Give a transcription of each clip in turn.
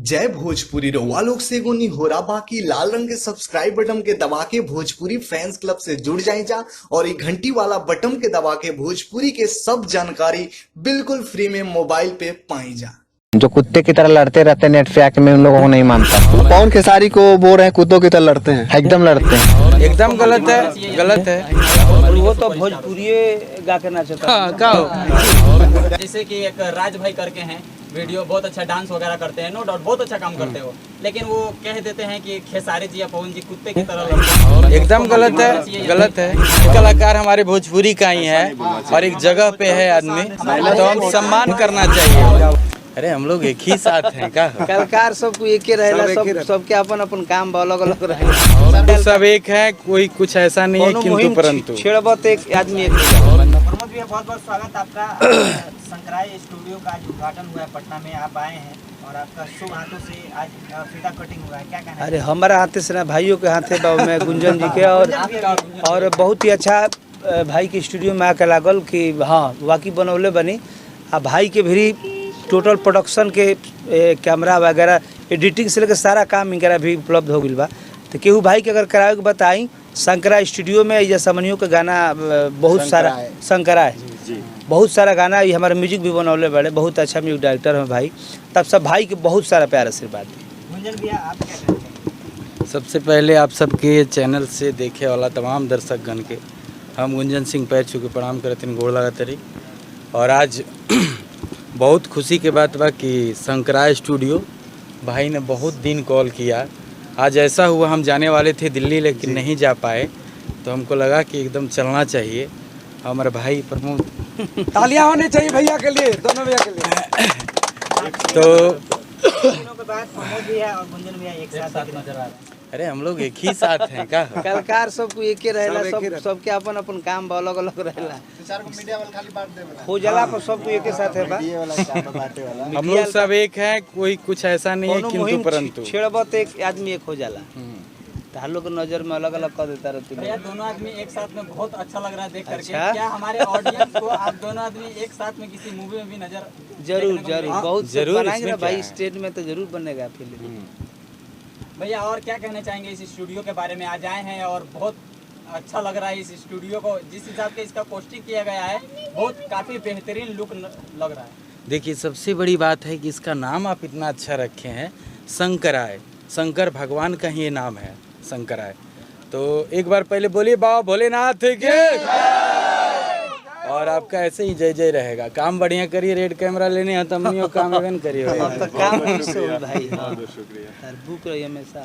जय भोजपुरी रउआ लोग से एगो निहोरा बाकी लाल रंग के सब्सक्राइब बटन के दबा के भोजपुरी फैंस क्लब से जुड़ जाए जा और ये घंटी वाला बटन के दबा के भोजपुरी के सब जानकारी बिल्कुल फ्री में मोबाइल पे पाई जा। जो कुत्ते की तरह लड़ते रहते नेट पे आके मैं उन लोगों को नहीं मानता। पवन खेसारी को बोल रहे हैं कुत्तों की तरह लड़ते हैं। एकदम लड़ते हैं, एकदम गलत है, गलत है। और वो तो भोजपुरी गा के नाचता का जैसे कि एक राज भाई करके हैं, वीडियो बहुत अच्छा डांस वगैरह करते हैं, नो डाउट बहुत अच्छा काम करते हैं वो, लेकिन वो कह देते हैं कि खेसारी जी या पवन जी कुत्ते की तरह लड़ते हैं। एकदम गलत है, गलत है। कलाकार हमारे भोजपुरी का ही है और एक जगह पे है आदमी, तो हम सम्मान करना चाहिए। अरे हम लोग एक ही साथ हैं का? कलाकार सबको एक ही रहेला, सबके अपन अपन काम अलग अलग रहेला। सब एक है, कोई कुछ ऐसा नहीं है किंतु परंतु छेड़बत एक आदमी एक। प्रमोद भैया बहुत बहुत स्वागत आपका। संकराय स्टूडियो का आज उद्घाटन हुआ है पटना में, आप आए हैं और आपका शुभ हाथों से आज फीता कटिंग हुआ है, क्या कहना है? अरे हमारे हाथे से ना, भाइयों के हाथे में गुंजन जी के और बहुत ही अच्छा भाई के स्टूडियो में आके लागल कि हाँ वाकई बनौले बनी। आ भाई के भी टोटल प्रोडक्शन के कैमरा वगैरह एडिटिंग से लेकर सारा काम इनका भी उपलब्ध हो गया बा। तो केहू भाई के अगर करावे के बताई, शंकरा स्टूडियो में या समनियों का गाना बहुत सारा शंकरा है, बहुत सारा गाना, ये हमारे म्यूजिक भी बनौले बड़े, बहुत अच्छा म्यूजिक डायरेक्टर है भाई। तब सब भाई के बहुत सारा प्यार आशीर्वाद दी। गुंजन भैया आप क्या कहते हैं? सबसे पहले आप सबके चैनल से देखे वाला तमाम दर्शकगण के हम गुंजन सिंह पैर छू के प्रणाम करते हैं, गोड़ लागत रही। और आज बहुत खुशी के बात बा कि शंकराय स्टूडियो भाई ने बहुत दिन कॉल किया। आज ऐसा हुआ हम जाने वाले थे दिल्ली लेकिन नहीं जा पाए, तो हमको लगा कि एकदम चलना चाहिए। हमारे भाई प्रमोद, तालियां होनी चाहिए भैया के लिए, दोनों भैया के लिए। तो दिनों के बाद प्रमोद भैया और गुंजन भैया एक साथ नजर आ रहे हैं। अरे हम लोग एक ही साथ हैं का? कलाकार सबको एक ही रहेला, सबके अपन अपन काम अलग अलग रहेला। हो जाला पर सबको एक ही साथ है बा। हम लोग सब एक हैं, कोई कुछ ऐसा नहीं है किंतु परंतु छेड़बत एक आदमी एक हो जाला। तो हम लोग के नजर में अलग अलग कर देता रहती भैया दोनों आदमी एक साथ में बहुत अच्छा लग रहा है देख करके। अच्छा? क्या हमारे ऑडियंस को आप दोनों आदमी एक साथ में किसी मूवी में भी नजर जरूर जरूर बहुत जरूर, बनाएंगे ना इसमें क्या भाई, है? स्टेट में तो जरूर बनेगा फिल्म। भैया और क्या कहना चाहेंगे इस स्टूडियो के बारे में? आज आए हैं और बहुत अच्छा लग रहा है इस स्टूडियो को, जिस हिसाब से इसका पोस्टिंग किया गया है बहुत काफ़ी बेहतरीन लुक लग रहा है। देखिए सबसे बड़ी बात है कि इसका नाम आप इतना अच्छा रखे हैं, शंकराय। शंकर भगवान का ही ये नाम है, शंकराय। तो एक बार पहले बोलिए बाबा भोलेनाथ के, और आपका ऐसे ही जय जय रहेगा। काम बढ़िया करिए, रेड कैमरा लेने हैं तो हम काम एवं करिए काम भाई बुक रही हमेशा।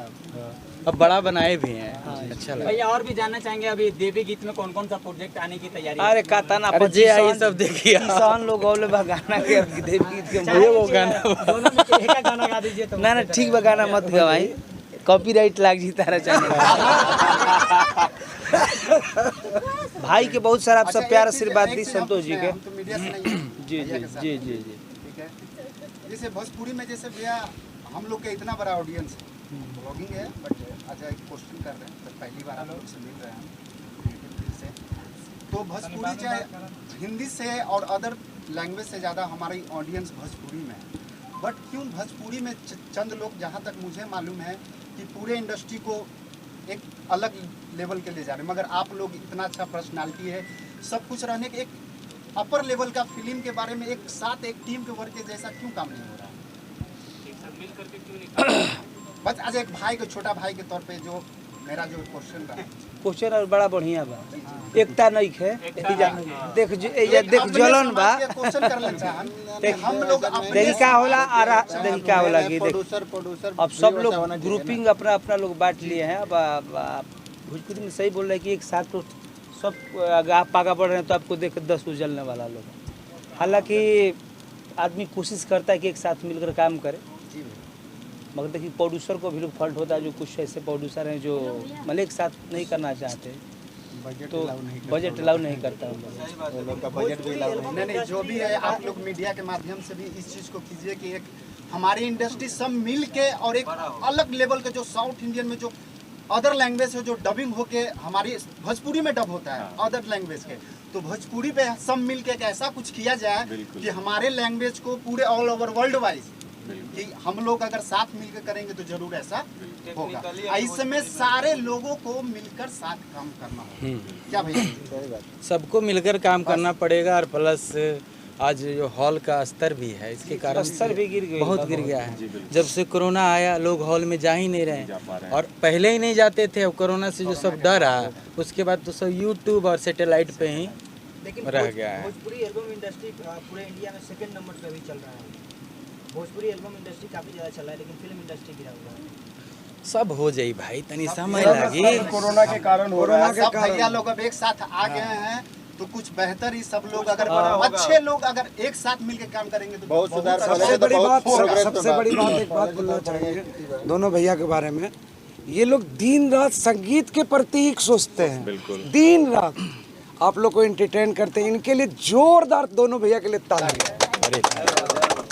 अब बड़ा बनाए भी हैं, अच्छा लगा। भैया और भी जानना चाहेंगे अभी देवी गीत में कौन कौन सा प्रोजेक्ट आने की तैयारी है? अरे काताना अरे जे आई सब देखिए किसान लोग औले बा गाना के देव गीत के चाहे वो गाना दोनों में से एक का गाना गा दीजिए तो। ना ना ठीक बा, गाना मत गवाई, कॉपीराइट लाग जी तारा चैनल। भाई के बहुत सारा आप सब प्यार आशीर्वाद दी संतोष जी के। जी जी जी जी जी ठीक है। जैसे भोजपुरी में जैसे भैया हम लोग के इतना बड़ा ऑडियंस है, ब्लॉगिंग है, बट आज एक क्वेश्चन कर रहे हैं, तो पहली बार आप लोग से मिल रहे हैं से, तो भोजपुरी चाहे हिंदी से और अदर लैंग्वेज से ज़्यादा हमारी ऑडियंस भोजपुरी में है। बट क्यों भोजपुरी में चंद लोग, जहाँ तक मुझे मालूम है कि पूरे इंडस्ट्री को एक अलग लेवल के ले जा रहे हैं, मगर आप लोग इतना अच्छा पर्सनालिटी है, सब कुछ रहने के एक अपर लेवल का फिल्म के बारे में एक साथ एक टीम के वर्क के जैसा क्यों काम नहीं हो रहा है? बस आज एक भाई को, छोटा भाई के तौर पे जो मेरा जो क्वेश्चन रहा, क्वेश्चन और बड़ा बढ़िया बा, एकता नहीं है। देख देख जलन बा, क्वेश्चन कर ले चाहन कि हम लोग देखी का होला आरा, देखी का होला कि देख अब सब लोग ग्रुपिंग अपना अपना लोग बांट लिए हैं। अब भोजपुरी में सही बोल रहे हैं कि एक साथ तो सब आप आगे बढ़ रहे हैं, तो आपको देख 10 उजलने वाला लोग। हालांकि आदमी कोशिश करता है कि एक साथ मिलकर काम करे, मगर देखिए प्रोड्यूसर को भी फॉल्ट होता है। जो कुछ ऐसे प्रोड्यूसर हैं जो मतलब एक साथ नहीं करना चाहते, तो बजट अलाउ नहीं करता बजट भी नहीं, जो भी है आप लोग मीडिया के माध्यम से भी इस चीज़ को कीजिए कि एक हमारी इंडस्ट्री सब मिल के और एक अलग लेवल के जो साउथ इंडियन में जो अदर लैंग्वेज है, जो डबिंग होके हमारी भोजपुरी में डब होता है अदर लैंग्वेज के, तो भोजपुरी पे सब मिल के ऐसा कुछ किया जाए कि हमारे लैंग्वेज को पूरे ऑल ओवर वर्ल्ड वाइज कि हम लोग अगर साथ मिलकर करेंगे तो जरूर ऐसा होगा। इसमें सारे लोगों को मिलकर साथ काम करना होगा। क्या भैया? सबको मिलकर काम करना पड़ेगा और प्लस आज जो हॉल का स्तर भी है इसके कारण स्तर भी गिर गया, बहुत गिर गया है। जब से कोरोना आया लोग हॉल में जा ही नहीं रहे और पहले ही नहीं जाते थे। अब कोरोना से जो सब डर आया उसके बाद तो सब यूट्यूब और सैटेलाइट पे ही रह गया है। भोजपुरी एल्बम इंडस्ट्री पूरे इंडिया में सेकंड नंबर पे भी चल रहा है। भोजपुरी एल्बम इंडस्ट्री काफी ज़्यादा चल रहा है, लेकिन फिल्म इंडस्ट्री गिरा हुआ है। सब हो जाई भाई, तनी समय लगी। कोरोना के कारण हो रहा है। सब भैया लोग अब एक साथ आ गए हैं तो कुछ बेहतर ही सब लोग अगर अच्छे लोग अगर एक साथ मिलकर काम करेंगे तो बहुत सुधार। सबसे बड़ी बात एक बात बोलना चाहेंगे दोनों भैया के बारे में। ये लोग दिन रात संगीत के प्रति ही सोचते हैं, दिन रात आप लोग को एंटरटेन करते हैं। इनके लिए जोरदार दोनों भैया के लिए ताली।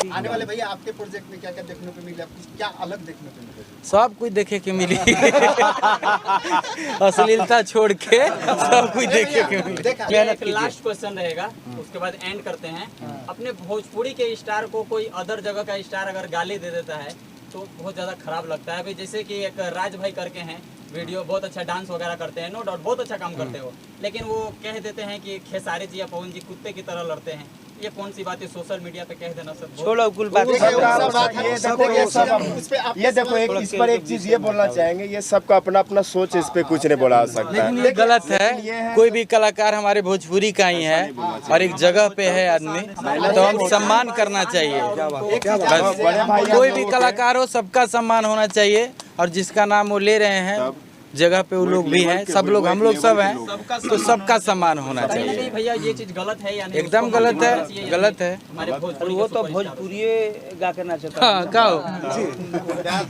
आने वाले भैया आपके प्रोजेक्ट में क्या क्या देखने को मिला, कुछ क्या अलग देखने को मिला? सब कुछ देखे के मिली अश्लीलता छोड़ के सब कुछ देखे के मिली। एक लास्ट क्वेश्चन रहेगा, उसके बाद एंड करते हैं। अपने भोजपुरी के स्टार को कोई अदर जगह का स्टार अगर गाली दे देता है तो बहुत ज़्यादा खराब लगता है। अभी जैसे कि एक राज भाई करके हैं, वीडियो बहुत अच्छा डांस वगैरह करते हैं, नो डाउट बहुत अच्छा काम करते हो, लेकिन वो कह देते हैं कि खेसारी जी या पवन जी कुत्ते की तरह लड़ते हैं। ये कौन सी बात है सोशल मीडिया पे कह देना सब छोड़ो कुल बात। ये देखो इस पर एक चीज ये बोलना चाहेंगे, ये सबका अपना अपना सोच, इस पे कुछ नहीं बोला सकता है। लेकिन ये गलत है। कोई भी कलाकार हमारे भोजपुरी का ही है और एक जगह पे है आदमी तो हम सम्मान करना चाहिए। बस कोई भी कलाकार हो सबका सम्मान होना चाहिए और जिसका नाम वो ले रहे हैं जगह पे वो लोग भी हैं, सब लोग हम लोग सब हैं तो सबका सम्मान होना चाहिए। नहीं भैया ये चीज़ गलत है या नहीं? एकदम गलत है, गलत है। हमारे भोजपुरी वो तो भोजपुरी गा के नाचता है। हाँ, गाओ।